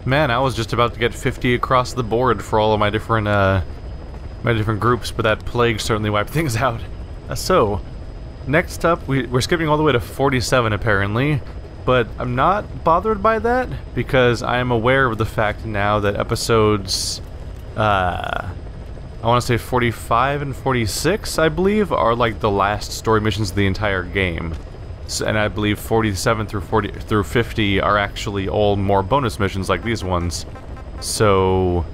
Man, I was just about to get 50 across the board for all of my different groups, but that plague certainly wiped things out. So, next up, we're skipping all the way to 47 apparently, but I'm not bothered by that because I am aware of the fact now that episodes, I want to say 45 and 46, I believe, are like the last story missions of the entire game. And I believe 47 through 50 are actually all more bonus missions like these ones. So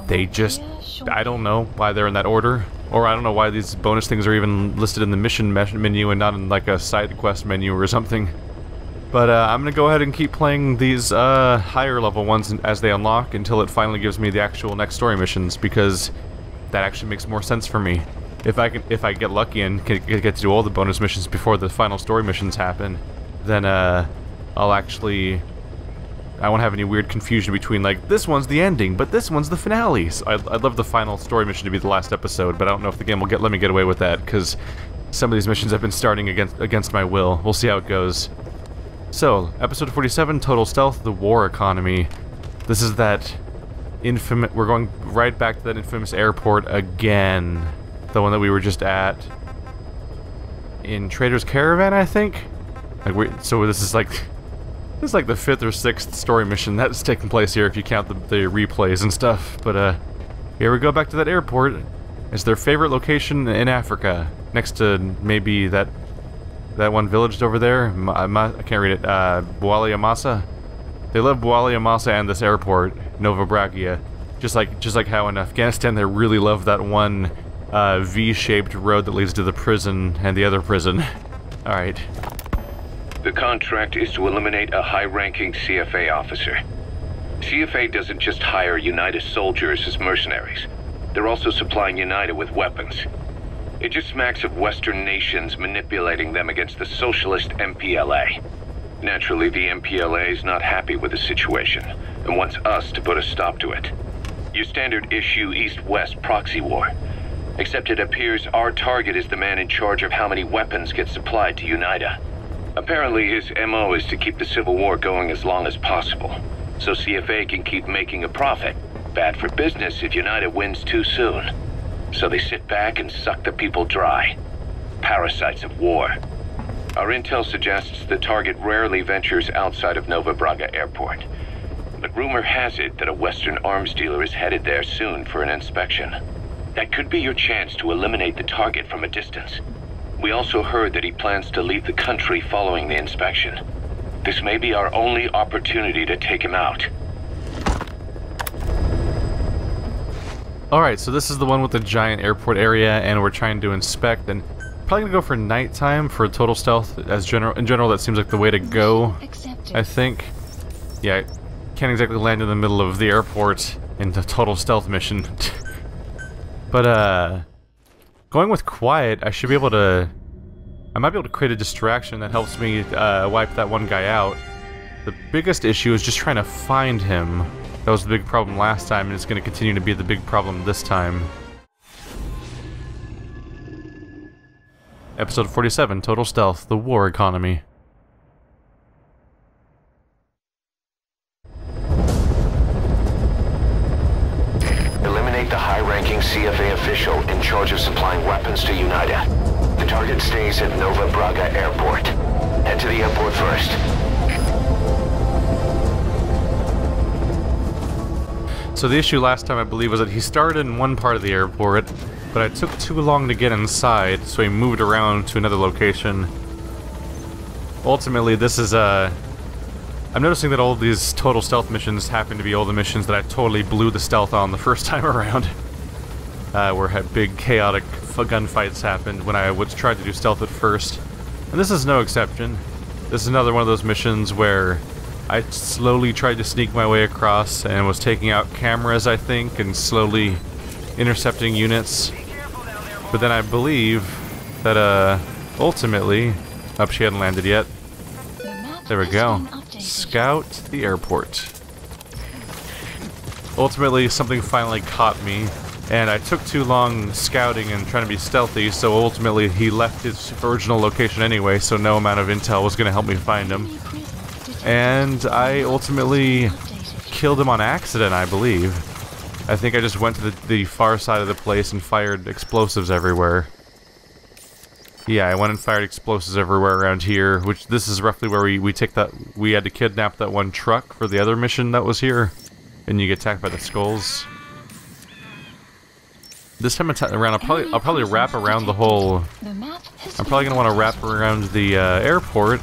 they just, I don't know why they're in that order, or I don't know why these bonus things are even listed in the mission menu and not in like a side quest menu or something. But I'm gonna go ahead and keep playing these higher level ones as they unlock until it finally gives me the actual next story missions, because that actually makes more sense for me. If I get lucky and get to do all the bonus missions before the final story missions happen, then I'll actually, I won't have any weird confusion between like this one's the ending, but this one's the finale. So I'd love the final story mission to be the last episode, but I don't know if the game will let me get away with that because some of these missions have been starting against my will. We'll see how it goes. So, episode 47, Total Stealth, the War Economy. This is that infamous. We're going right back to that infamous airport again. The one that we were just at in Trader's Caravan, I think. So this is like the 5th or 6th story mission that's taking place here if you count the replays and stuff. But here we go back to that airport. It's their favorite location in Africa, next to maybe that one village over there. I can't read it. Bwali Amasa. They love Bwali Amasa and this airport, Nova Bragia. Just like how in Afghanistan they really love that one V-shaped road that leads to the prison and the other prison. Alright. The contract is to eliminate a high-ranking CFA officer. CFA doesn't just hire UNITA soldiers as mercenaries. They're also supplying UNITA with weapons. It just smacks of Western nations manipulating them against the socialist MPLA. Naturally, the MPLA is not happy with the situation and wants us to put a stop to it. Your standard issue East-West proxy war. Except it appears our target is the man in charge of how many weapons get supplied to UNITA. Apparently his MO is to keep the civil war going as long as possible, so CFA can keep making a profit. Bad for business if UNITA wins too soon. So they sit back and suck the people dry. Parasites of war. Our intel suggests the target rarely ventures outside of Nova Braga Airport. But rumor has it that a Western arms dealer is headed there soon for an inspection. That could be your chance to eliminate the target from a distance. We also heard that he plans to leave the country following the inspection. This may be our only opportunity to take him out. Alright, so this is the one with the giant airport area, and we're trying to inspect, and probably gonna go for nighttime for total stealth. In general, that seems like the way to go, I think. Yeah, can't exactly land in the middle of the airport in the total stealth mission. But, going with quiet, I should be able to... I might be able to create a distraction that helps me wipe that one guy out. The biggest issue is just trying to find him. That was the big problem last time, and it's going to continue to be the big problem this time. Episode 47, Total Stealth, the War Economy. Eliminate the high-ranking CFA official in charge of supplying weapons to UNITA. The target stays at Nova Braga Airport. Head to the airport first. So the issue last time, I believe, was that he started in one part of the airport, but it took too long to get inside, so he moved around to another location. Ultimately, this is I'm noticing that all of these total stealth missions happen to be all the missions that I totally blew the stealth on the first time around. Where big chaotic gunfights happened when I tried to do stealth at first. And this is no exception. This is another one of those missions where I slowly tried to sneak my way across and was taking out cameras, I think, and slowly intercepting units. But then I believe that, ultimately... Oh, she hadn't landed yet. There we go. Scout the airport. Ultimately, something finally caught me, and I took too long scouting and trying to be stealthy, so ultimately he left his original location anyway, so no amount of intel was going to help me find him. And I ultimately killed him on accident, I believe. I think I just went to the far side of the place and fired explosives everywhere. Yeah, I went and fired explosives everywhere around here, which this is roughly where we had to kidnap that one truck for the other mission that was here, and you get attacked by the skulls. This time around, I'll probably wrap around the whole. I'm probably gonna want to wrap around the airport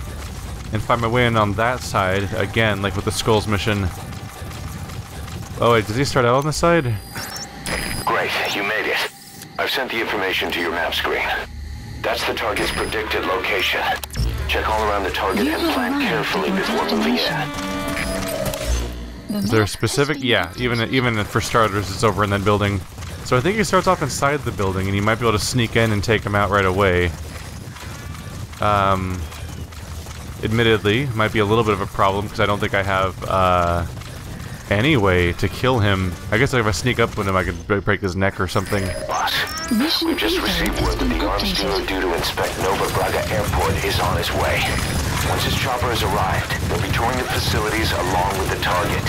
and find my way in on that side again, like with the skulls mission. Oh wait, does he start out on this side? Great, you made it. I've sent the information to your map screen. That's the target's predicted location. Check all around the target and plan carefully before moving in. Is there a specific? Yeah, even for starters, it's over in that building. So I think he starts off inside the building, and you might be able to sneak in and take him out right away. Admittedly, might be a little bit of a problem because I don't think I have any way to kill him. I guess if I sneak up with him, I could break his neck or something. Boss, we've just received word that the arms dealer due to inspect Nova Braga Airport is on his way. Once his chopper has arrived, they'll be touring the facilities along with the target.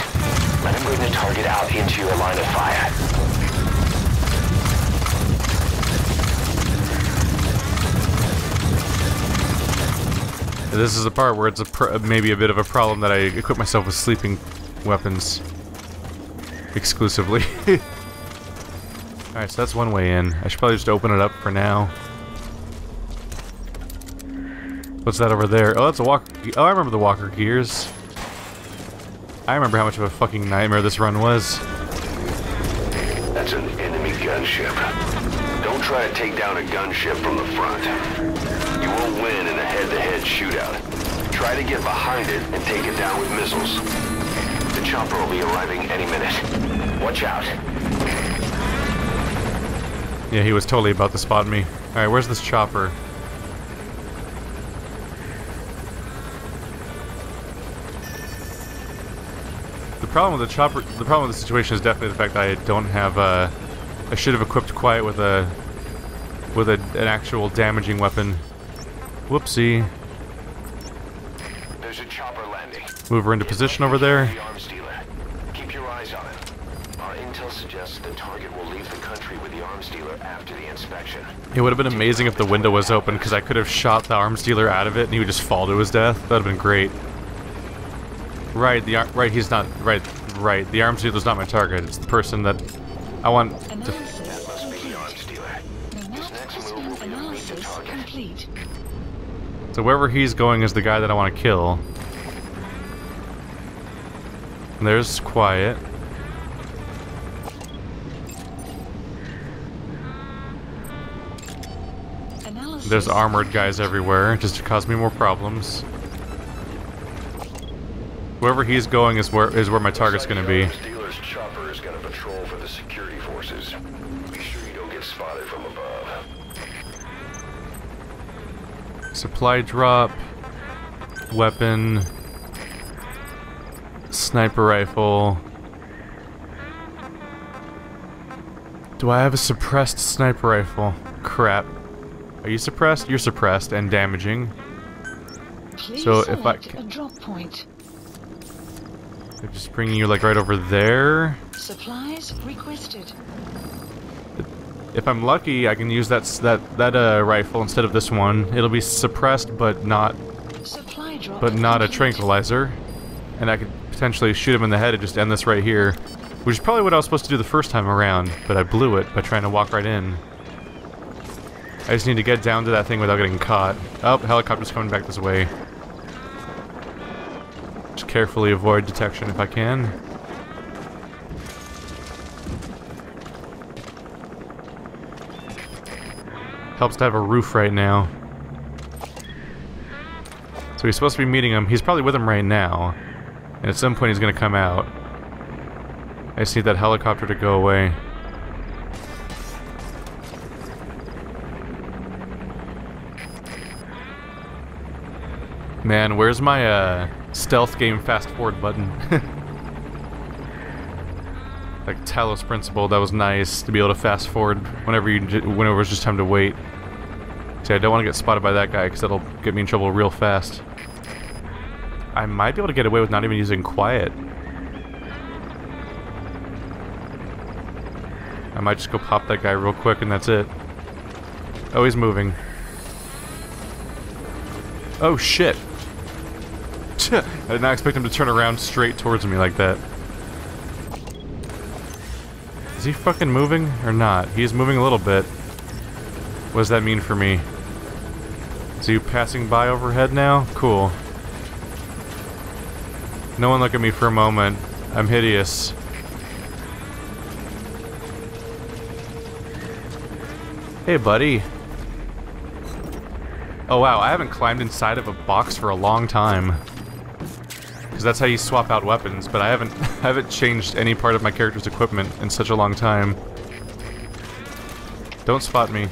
Let him bring the target out into your line of fire. This is the part where it's maybe a bit of a problem that I equip myself with sleeping weapons exclusively. Alright, so that's one way in. I should probably just open it up for now. What's that over there? Oh, that's a walker. Oh, I remember the walker gears. I remember how much of a fucking nightmare this run was. That's an enemy gunship. Don't try to take down a gunship from the front. You won't win in a head-to-head shootout. Try to get behind it and take it down with missiles. The chopper will be arriving any minute. Watch out. Yeah, he was totally about to spot me. Alright, where's this chopper? The problem with the chopper, the problem with the situation is definitely the fact that I don't have I should have equipped Quiet with an actual damaging weapon. Whoopsie. There's a chopper landing. Move her into position over there. The arms dealer. Keep your eyes on it. Our intel suggests the target will leave the country with the arms dealer after the inspection. It would have been amazing if the window was open, because I could have shot the arms dealer out of it and he would just fall to his death. That would have been great. Right, he's not right. The arms dealer's not my target. It's the person that I want to. That must be the arms dealer. His next move will be to meet the target. Complete. So wherever he's going is the guy that I want to kill. And there's Quiet. There's armored guys everywhere, just to cause me more problems. Wherever he's going is where my target's going to be. The dealer's chopper is going to patrol for the security forces. Be sure you don't get spotted from above. Supply drop, weapon, sniper rifle. Do I have a suppressed sniper rifle? Crap. Are you suppressed? You're suppressed and damaging. Please So if I select a drop point. I'm just bringing you like right over there. Supplies requested. If I'm lucky, I can use that rifle instead of this one. It'll be suppressed, but not Supply drop a tranquilizer, and I could potentially shoot him in the head and just end this right here, which is probably what I was supposed to do the first time around, but I blew it by trying to walk right in. I just need to get down to that thing without getting caught. Oh, helicopter's coming back this way. Just carefully avoid detection if I can. Helps to have a roof right now. So he's supposed to be meeting him. He's probably with him right now. And at some point he's going to come out. I just need that helicopter to go away. Man, where's my stealth game fast forward button? Like Talos Principle, that was nice to be able to fast forward whenever it was just time to wait. See, I don't want to get spotted by that guy because that'll get me in trouble real fast. I might be able to get away with not even using Quiet. I might just go pop that guy real quick and that's it. Oh, he's moving. Oh, shit. I did not expect him to turn around straight towards me like that. Is he fucking moving or not? He's moving a little bit. What does that mean for me? Is he passing by overhead now? Cool. No one look at me for a moment. I'm hideous. Hey, buddy. Oh wow, I haven't climbed inside of a box for a long time. Because that's how you swap out weapons, but I haven't changed any part of my character's equipment in such a long time. Don't spot me.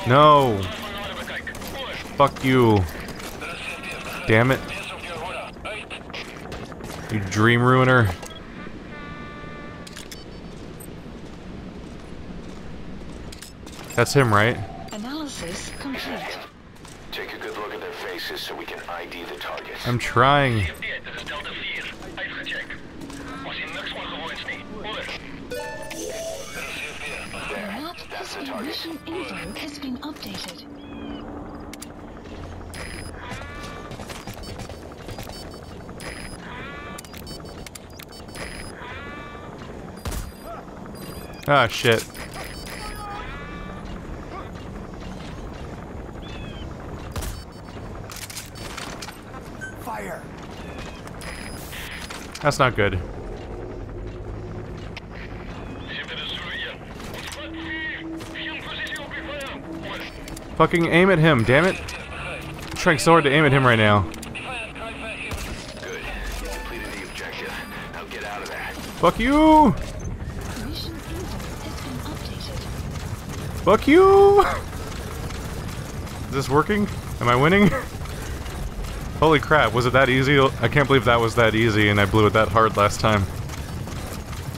No! Fuck you. Damn it. You dream ruiner. That's him, right? Analysis complete. Take a good look at their faces so we can ID the targets. I'm trying. That's the target. Mission info has been updated. Ah, shit. Fire! That's not good. Fucking aim at him, damn it. I'm trying so hard to aim at him right now. Good. You completed the objective. Now get out of there. Fuck you! Mission info has been updated. Fuck you! Is this working? Am I winning? Holy crap, was it that easy? I can't believe that was that easy and I blew it that hard last time.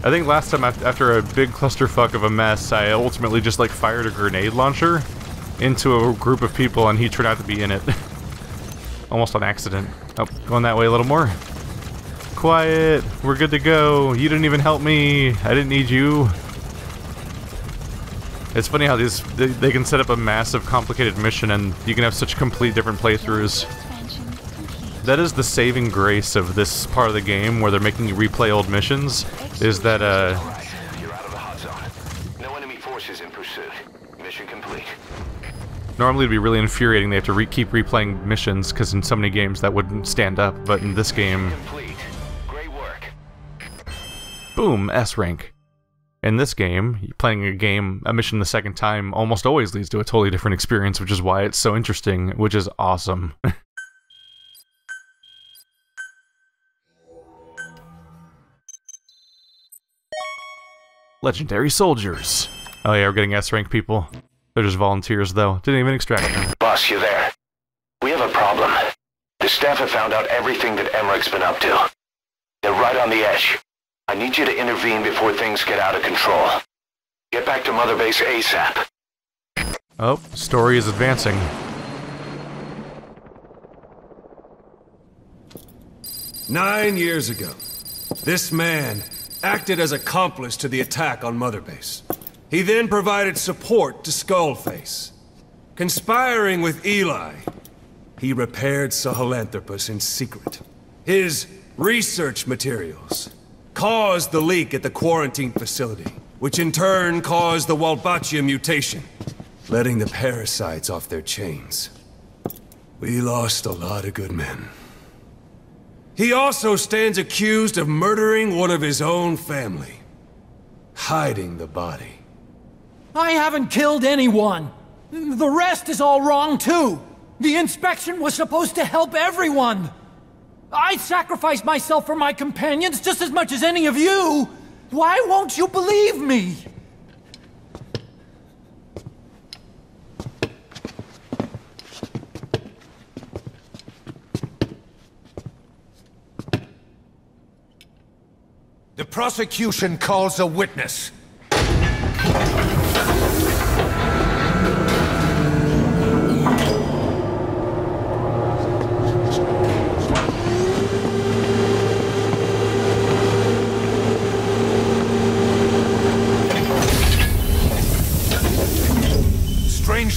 I think last time after a big clusterfuck of a mess, I ultimately just like fired a grenade launcher into a group of people and he turned out to be in it. Almost on accident. Oh, going that way a little more. Quiet, we're good to go. You didn't even help me. I didn't need you. It's funny how they can set up a massive complicated mission and you can have such complete different playthroughs. Expansion complete. That is the saving grace of this part of the game where they're making you replay old missions, is that Alright, you're out of the hot zone. No enemy forces in pursuit. Mission complete. normally it'd be really infuriating they have to keep replaying missions because in so many games that wouldn't stand up, but in this game, Complete. Great work. boom, S rank. In this game, playing a mission the second time almost always leads to a totally different experience, which is why it's so interesting, which is awesome. Legendary soldiers. Oh yeah, we're getting S rank people. They're just volunteers though. Didn't even extract them. Boss, you there? We have a problem. The staff have found out everything that Emmerich's been up to. They're right on the edge. I need you to intervene before things get out of control. Get back to Mother Base ASAP. Oh, story is advancing. "9 years ago, this man acted as accomplice to the attack on Mother Base. He then provided support to Skullface. Conspiring with Eli, he repaired Sahelanthropus in secret. His research materials caused the leak at the quarantine facility, which in turn caused the Walbachia mutation, letting the parasites off their chains. We lost a lot of good men. He also stands accused of murdering one of his own family, hiding the body. I haven't killed anyone. The rest is all wrong too. The inspection was supposed to help everyone. I sacrificed myself for my companions just as much as any of you. Why won't you believe me? The prosecution calls a witness.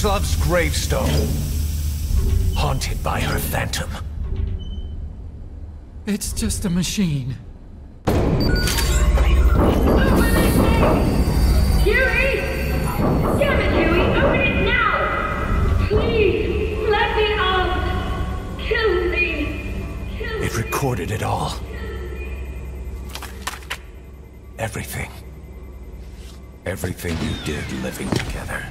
love's gravestone, haunted by her phantom. It's just a machine. Huey! Damn it, Huey! Open it now! Please, let me out! Kill me! Kill me! It recorded it all. Everything. Everything you did living together.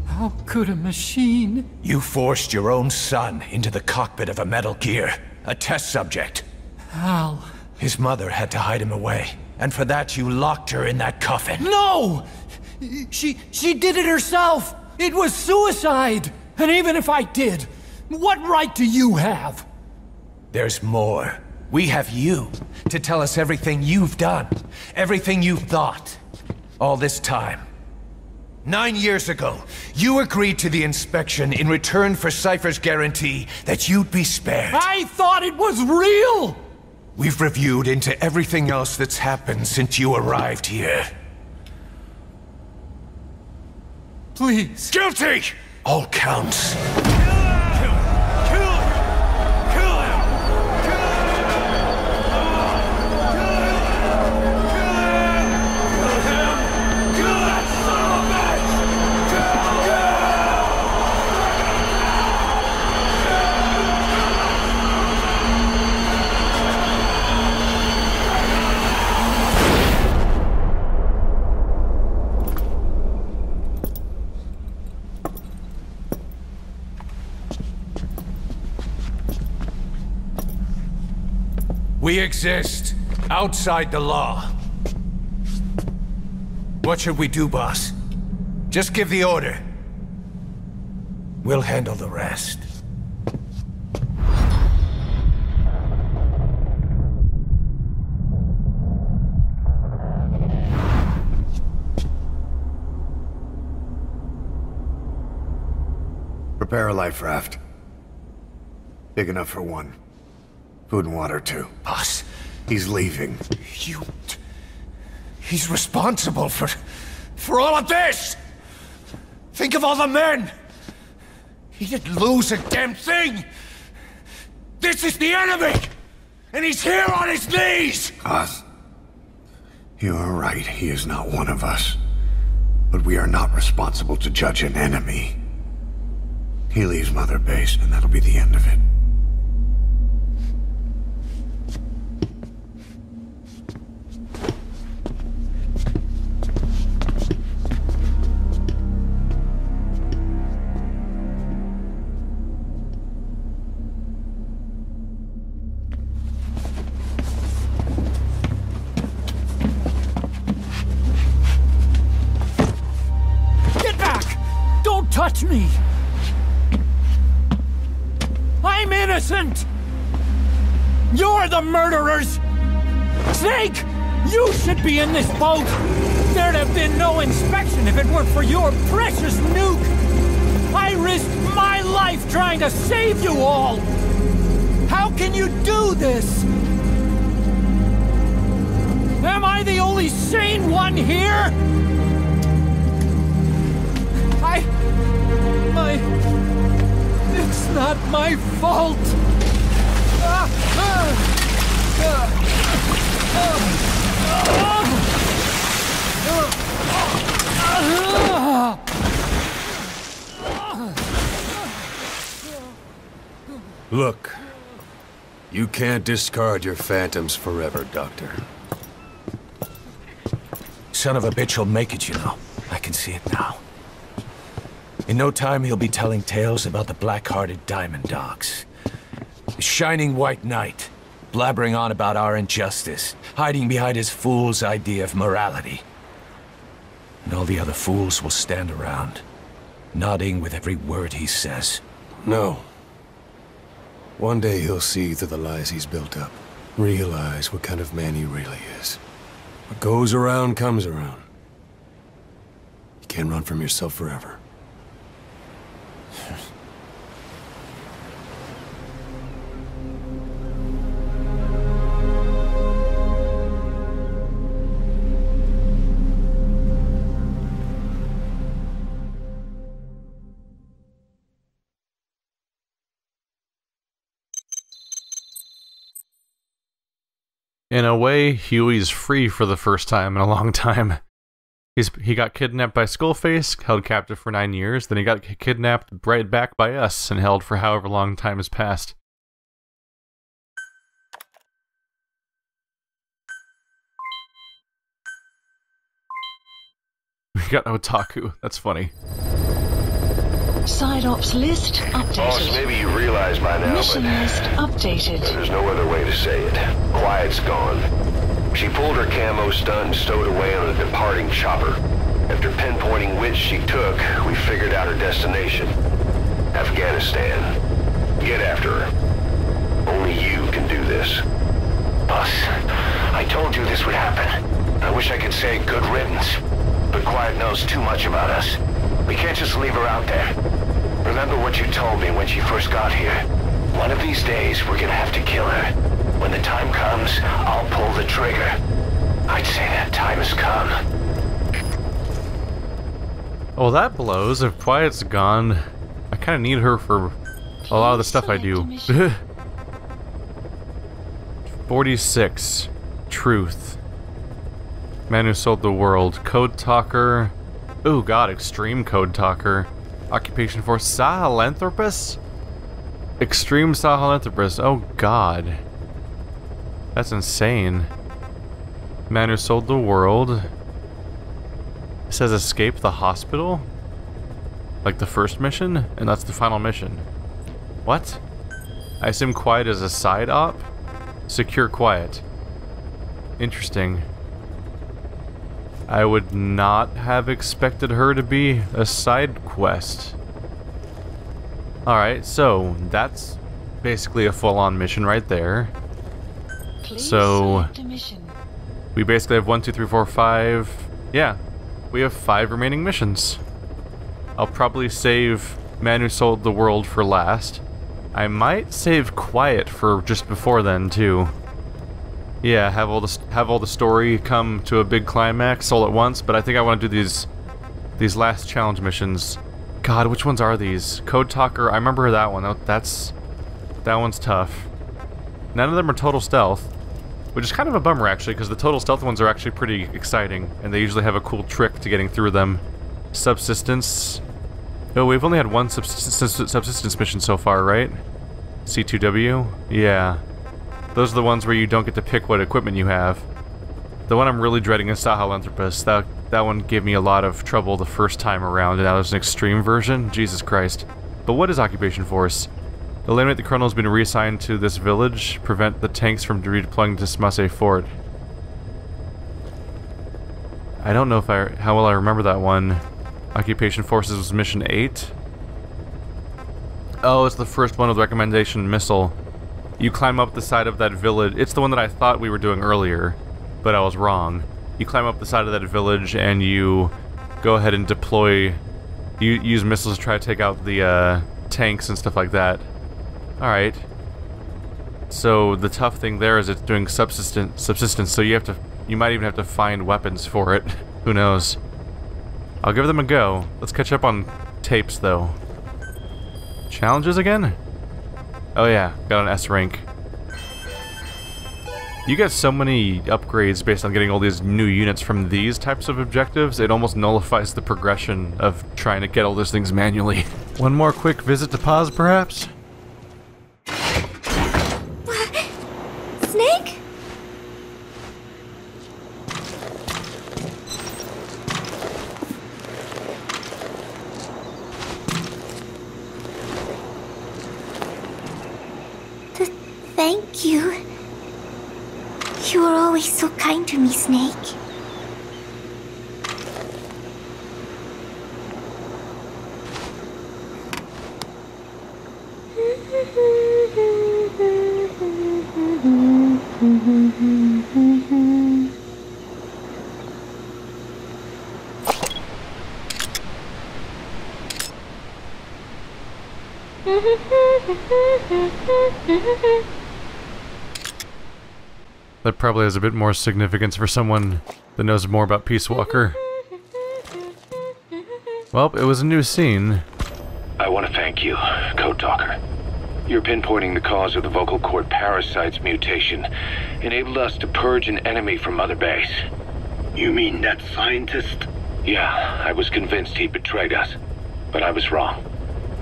How could a machine? You forced your own son into the cockpit of a Metal Gear, a test subject. Hal. His mother had to hide him away, and for that you locked her in that coffin. No! She did it herself! It was suicide! And even if I did, what right do you have? There's more. We have you to tell us everything you've done, everything you've thought. All this time. 9 years ago, you agreed to the inspection in return for Cypher's guarantee that you'd be spared. I thought it was real! We've reviewed into everything else that's happened since you arrived here. Please. Guilty! All counts. We exist outside the law. What should we do, boss? Just give the order. We'll handle the rest. Prepare a life raft. Big enough for one. Food and water, too. Boss, He's leaving. He's responsible for all of this! Think of all the men! He didn't lose a damn thing! This is the enemy! And he's here on his knees! Us. You are right, he is not one of us. But we are not responsible to judge an enemy. He leaves Mother Base, and that'll be the end of it. Touch me! I'm innocent! You're the murderers! Snake! You should be in this boat! There'd have been no inspection if it weren't for your precious nuke! I risked my life trying to save you all! How can you do this? Am I the only sane one here? It's not my fault! Look, you can't discard your phantoms forever, Doctor. Son of a bitch will make it, you know. I can see it now. In no time, he'll be telling tales about the black-hearted Diamond Dogs. The shining white knight, blabbering on about our injustice, hiding behind his fool's idea of morality. And all the other fools will stand around, nodding with every word he says. No. One day he'll see through the lies he's built up, realize what kind of man he really is. What goes around comes around. You can't run from yourself forever. In a way, Huey's free for the first time in a long time. He got kidnapped by Skullface, held captive for 9 years, then he got kidnapped right back by us and held for however long time has passed. We got Otaku, that's funny. Side ops list updated. Boss, maybe you realize by now, Mission list updated. there's no other way to say it. Quiet's gone. She pulled her camo stunt and stowed away on a departing chopper. After pinpointing which she took, we figured out her destination. Afghanistan. Get after her. Only you can do this. Boss, I told you this would happen. I wish I could say good riddance, but Quiet knows too much about us. We can't just leave her out there. Remember what you told me when she first got here. One of these days, we're gonna have to kill her. When the time comes, I'll pull the trigger. I'd say that time has come. Well, that blows. If Quiet's gone, I kind of need her for a lot of the stuff I do. 46. Truth. Man who sold the world. Code talker. Ooh, god, extreme code talker. Occupation for Sahelanthropus? Extreme Sahelanthropus. Oh god. That's insane. Man who sold the world. It says escape the hospital? Like the first mission? And that's the final mission. What? I assume Quiet is a side op? Secure Quiet. Interesting. I would not have expected her to be a side quest. Alright, so that's basically a full-on mission right there. So we basically have 1, 2, 3, 4, 5. Yeah, we have 5 remaining missions. I'll probably save Man Who Sold the World for last. I might save Quiet for just before then too. Yeah, have all the story come to a big climax all at once. But I think I want to do these last challenge missions. God, which ones are these? Code Talker. I remember that one. That one's tough. None of them are total stealth, which is kind of a bummer actually, because the total stealth ones are actually pretty exciting, and they usually have a cool trick to getting through them. Subsistence. Oh, we've only had one subsistence mission so far, right? C2W? Yeah. Those are the ones where you don't get to pick what equipment you have. The one I'm really dreading is Sahelanthropus. That one gave me a lot of trouble the first time around, and now there's an extreme version? Jesus Christ. But what is Occupation Force? Eliminate the colonel has been reassigned to this village. Prevent the tanks from redeploying to Smase Fort. I don't know if how well I remember that one. Occupation Forces was mission 8. Oh, it's the first one with recommendation missile. You climb up the side of that village. It's the one that I thought we were doing earlier, but I was wrong. You climb up the side of that village and you go ahead and deploy. You use missiles to try to take out the tanks and stuff like that. Alright. So the tough thing there is it's doing subsistence, so you might even have to find weapons for it. Who knows? I'll give them a go. Let's catch up on tapes though. Challenges again? Oh yeah, got an S rank. You get so many upgrades based on getting all these new units from these types of objectives, it almost nullifies the progression of trying to get all those things manually. One more quick visit to pause, perhaps? Snake? Thank you. You were always so kind to me, Snake. That probably has a bit more significance for someone that knows more about Peace Walker. Well, it was a new scene. I want to thank you, Code Talker. You're pinpointing the cause of the vocal cord parasite's mutation. Enabled us to purge an enemy from Mother Base. You mean that scientist? Yeah, I was convinced he betrayed us. But I was wrong.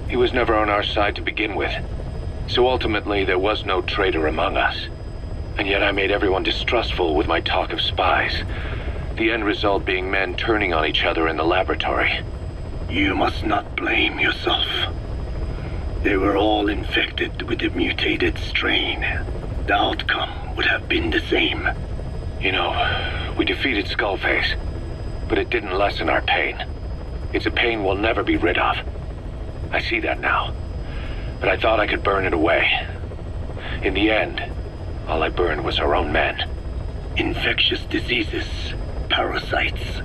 He was never on our side to begin with. So ultimately, there was no traitor among us. And yet I made everyone distrustful with my talk of spies. The end result being men turning on each other in the laboratory. You must not blame yourself. They were all infected with the mutated strain. The outcome would have been the same. You know, we defeated Skullface, but it didn't lessen our pain. It's a pain we'll never be rid of. I see that now, but I thought I could burn it away. In the end, all I burned was our own men. Infectious diseases, parasites.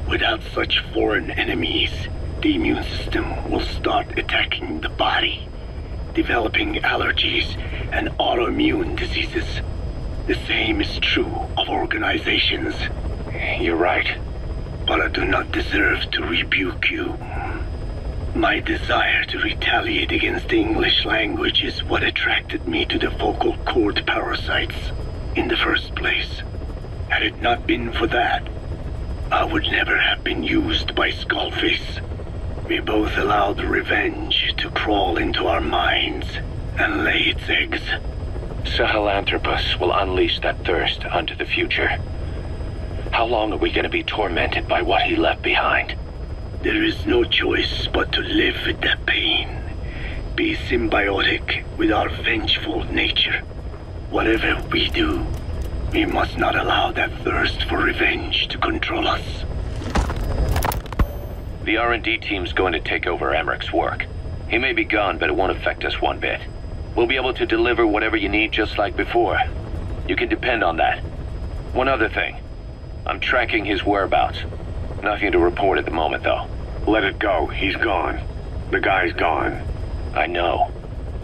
Without such foreign enemies, the immune system will start attacking the body, developing allergies and autoimmune diseases. The same is true of organizations. You're right. But I do not deserve to rebuke you. My desire to retaliate against the English language is what attracted me to the vocal cord parasites in the first place. Had it not been for that, I would never have been used by Skullface. We both allowed revenge to crawl into our minds and lay its eggs. Sahelanthropus will unleash that thirst onto the future. How long are we going to be tormented by what he left behind? There is no choice but to live with that pain. Be symbiotic with our vengeful nature. Whatever we do, we must not allow that thirst for revenge to control us. The R&D team's going to take over Emmerich's work. He may be gone, but it won't affect us one bit. We'll be able to deliver whatever you need just like before. You can depend on that. One other thing. I'm tracking his whereabouts. Nothing to report at the moment, though. Let it go. He's gone. The guy's gone. I know.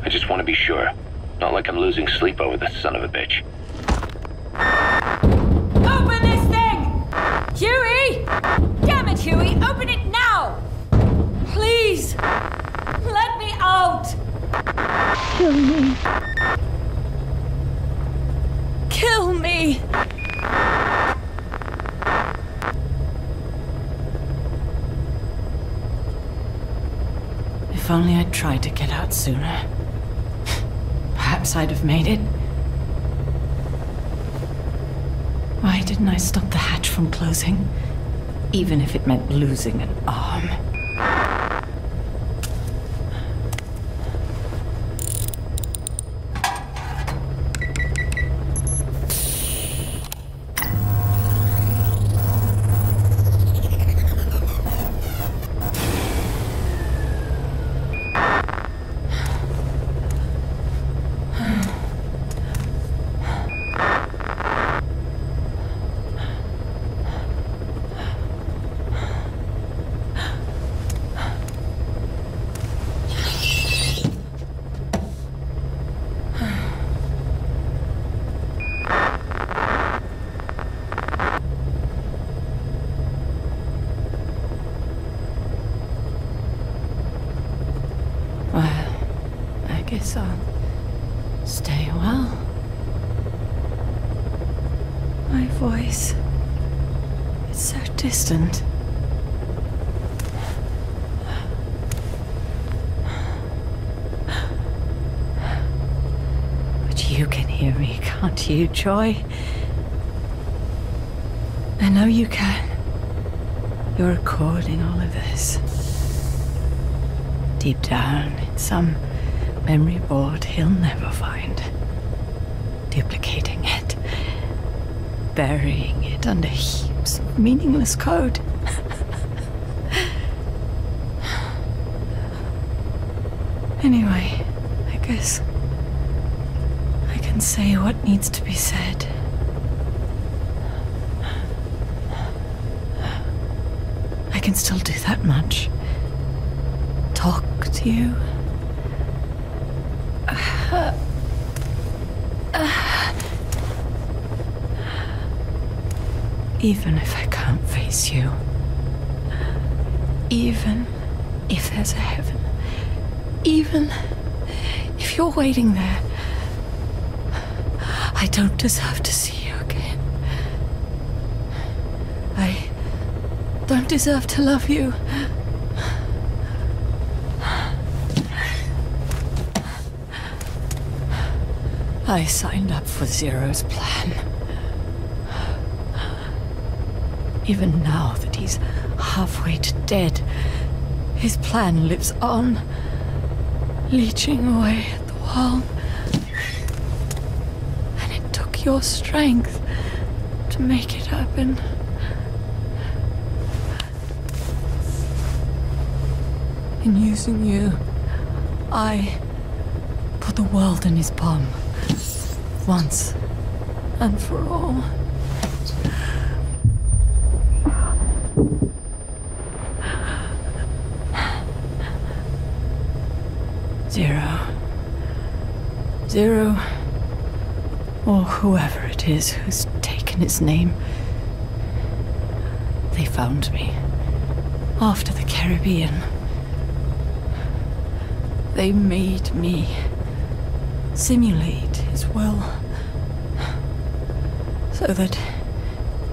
I just want to be sure. Not like I'm losing sleep over this son of a bitch. Open this thing! Huey! Damn it, Huey! Open it now! Please! Let me out! Kill me. Kill me! If only I'd tried to get out sooner. Perhaps I'd have made it. Why didn't I stop the hatch from closing? Even if it meant losing an arm. Guess I'll stay a while. My voice, it's so distant. But you can hear me, can't you, Joy? I know you can. You're recording all of this. Deep down in some memory board he'll never find. Duplicating it. Burying it under heaps of meaningless code. Anyway, I guess I can say what needs to be said. I can still do that much. Talk to you. Even if I can't face you. Even if there's a heaven. Even if if you're waiting there, I don't deserve to see you again. I don't deserve to love you. I signed up for Zero's plan. Even now that he's halfway to dead, his plan lives on, leeching away at the world. And it took your strength to make it happen. In using you, I put the world in his palm. Once and for all. Zero, or whoever it is who's taken its name. They found me after the Caribbean. They made me simulate his will, so that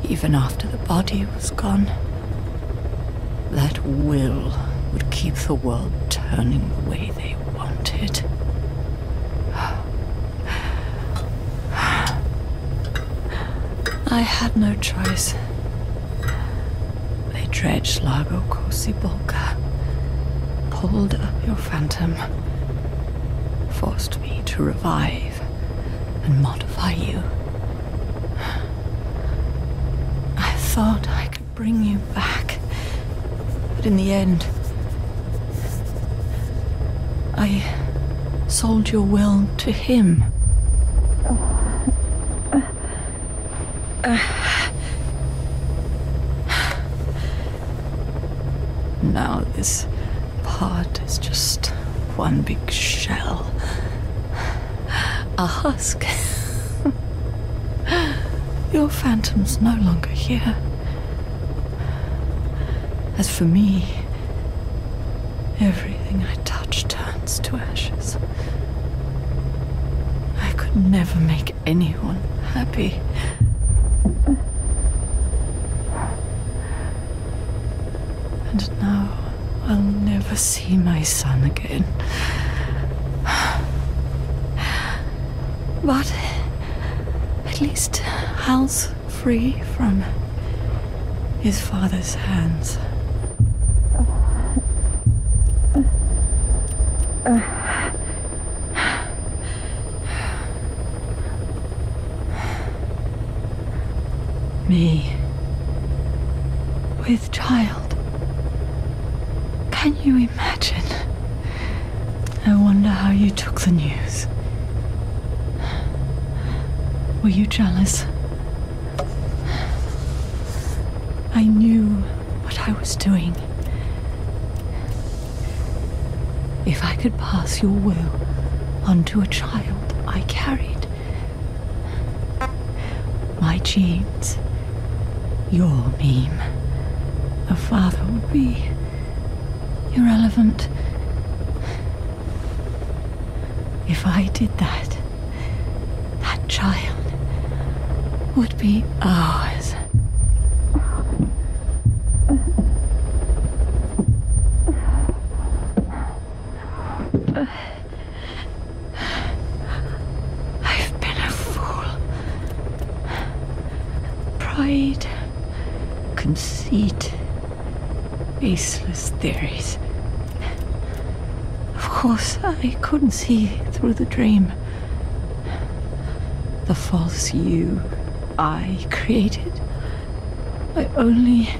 even after the body was gone, that will would keep the world turning the way they wanted. I had no choice. They dredged Lago Cosibolca, pulled up your phantom, forced me to revive and modify you. I thought I could bring you back, but in the end, I sold your will to him. Now this part is just one big shell. A husk. Your phantom's no longer here. As for me, everything I touch turns to ashes. I could never make anyone happy. And now I'll never see my son again. But at least Hal's free from his father's hands. Me with child. Can you imagine? I wonder how you took the news. Were you jealous? I knew what I was doing. If I could pass your will onto a child I carried, my genes, your meme, a father would be irrelevant. If I did that, that child would be ours. I've been a fool. Pride, conceit, baseless theories. Of course, I couldn't see through the dream. The false you I created. I only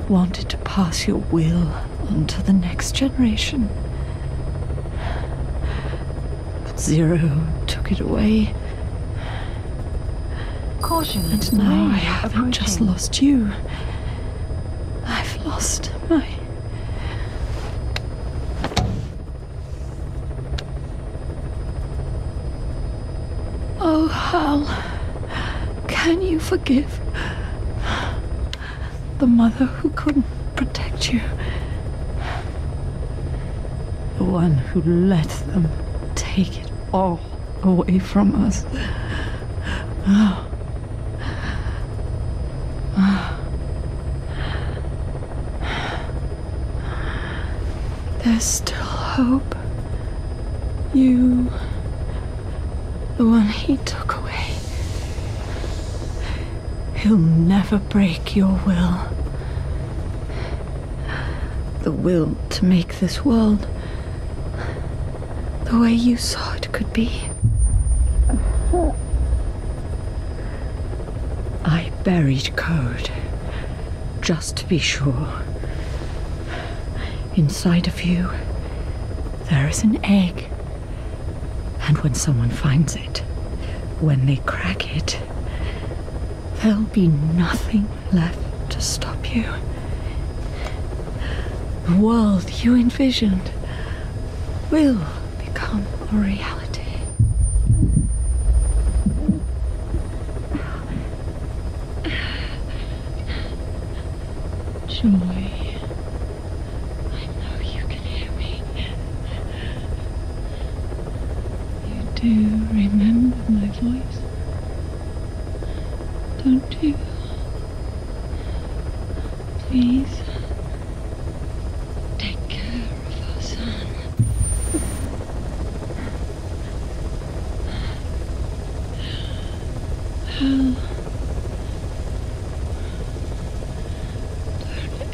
wanted to pass your will on to the next generation. But Zero took it away. Caution. And now I haven't just lost you. I've lost my... Oh, Hal, can you forgive the mother who couldn't protect you? The one who let them take it all away from us. There's still hope. You, the one he took away. He'll never break your will. The will to make this world the way you saw it could be. I buried code, just to be sure. Inside of you, there is an egg. And when someone finds it, when they crack it, there'll be nothing left to stop you. The world you envisioned will become a reality. Joy. I know you can hear me. You do remember my voice, don't you? Please.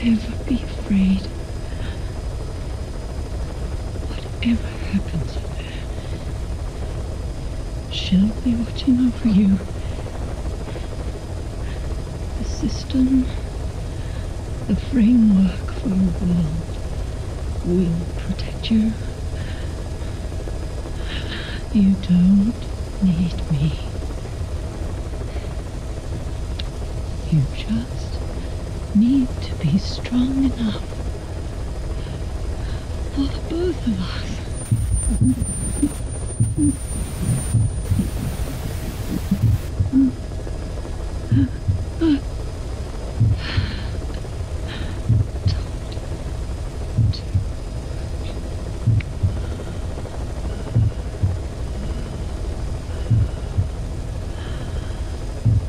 Ever be afraid. Whatever happens there, she'll be watching over you. The system, the framework for a world will protect you. You don't need me. You just need to be strong enough for the both of us.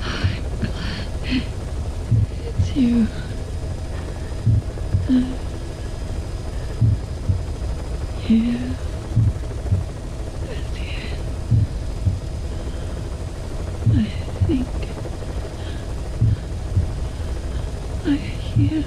I'm glad it's you. Here at the end, I think I hear